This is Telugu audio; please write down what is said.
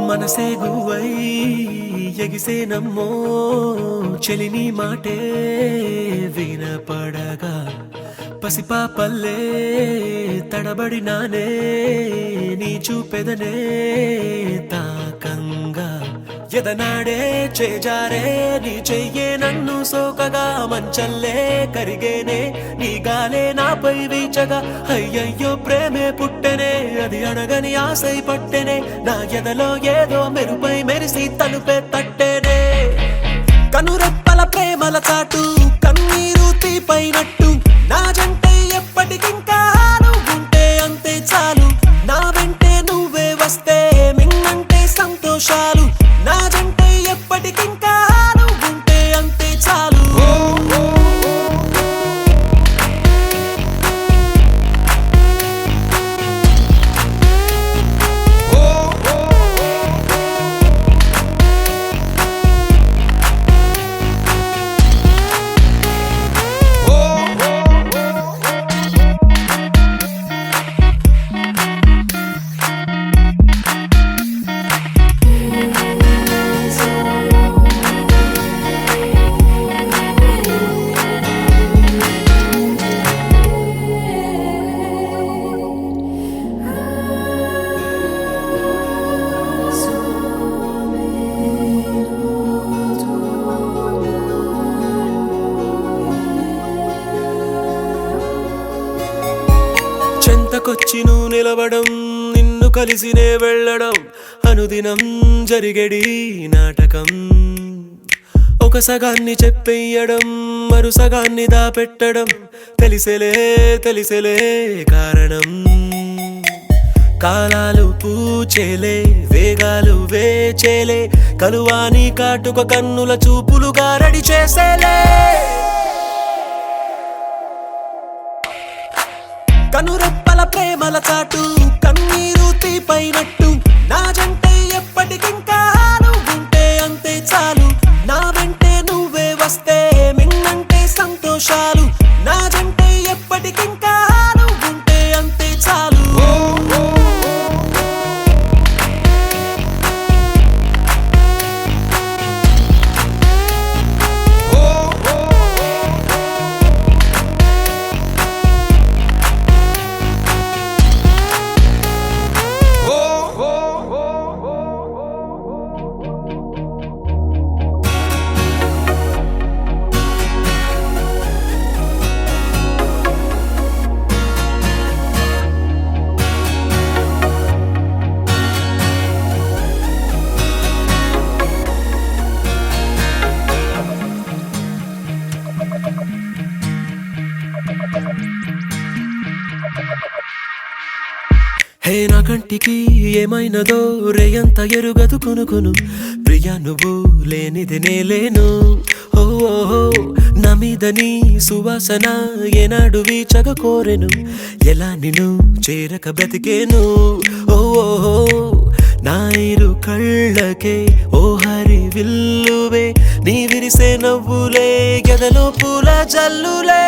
మనసే గువై ఎగిసే నమ్మో చెలిని మాటే వినపడగా పసిపాపల్లే తడబడినానే నీ చూపెదనే తాకంగా ఎదనాడే చేజారే నీ చెయ్యే నన్ను సోకగా మంచల్లే కరిగేనే నీ గాలే నాపై వీచగా అయ్యయ్యో ప్రేమే పుట్టెనే అది అడగని ఆశై పట్టెనే నా ఎదలో ఏదో మెరుపై మెరిసి తలుపే తట్టెనే కనురెప్పల ప్రేమల చాటు కన్నీరు తీపైనట్టు నా జంటే ఎప్పటికింకా నువ్వుంటే అంతే చాలు నా వెంటే నువ్వే వస్తే మిన్నంటే సంతోషాలు నా జంటే ఎప్పటికింకా నువ్వుంటే అంతే చాలు చెంతకొచ్చి నువ్వు నిలవడం నిన్ను కలిసినే వెళ్ళడం అనుదినం జరిగేడి నాటకం ఒక సగాన్ని చెప్పేయడం మరు సగాన్ని దాపెట్టడం తెలిసెలే కారణం కాలాలు పూచేలే వేగాలు వేచేలే కలువాని కాటుక కన్నుల చూపులు గారడి చేసేలే కనురెప్పల ప్రేమల చాటు కన్నీరు తీపైనట్టు నా జంటే ఎప్పటికింకా నువ్వుంటే అంతే చాలు నా వెంటే నువ్వే వస్తే మిన్నంటే సంతోషాలు నా జంటే ఎప్పటికింకా నువ్వుంటే అంతే చాలు హే నా కంటికి ఏమైనదో రేయంత ఎరుగదు కొనుకొను ప్రియా నువ్వు లేనిదినే లేను ఓ నా మీద నీ సువాసన ఏనాడు వీచగ కోరెను ఎలా నిన్ను చేరక బ్రతికేను ఓ నా ఇరు కళ్ళకే ఓ హరి విల్లువే నీ విరిసే నవ్వులే గదలో పూల జల్లులే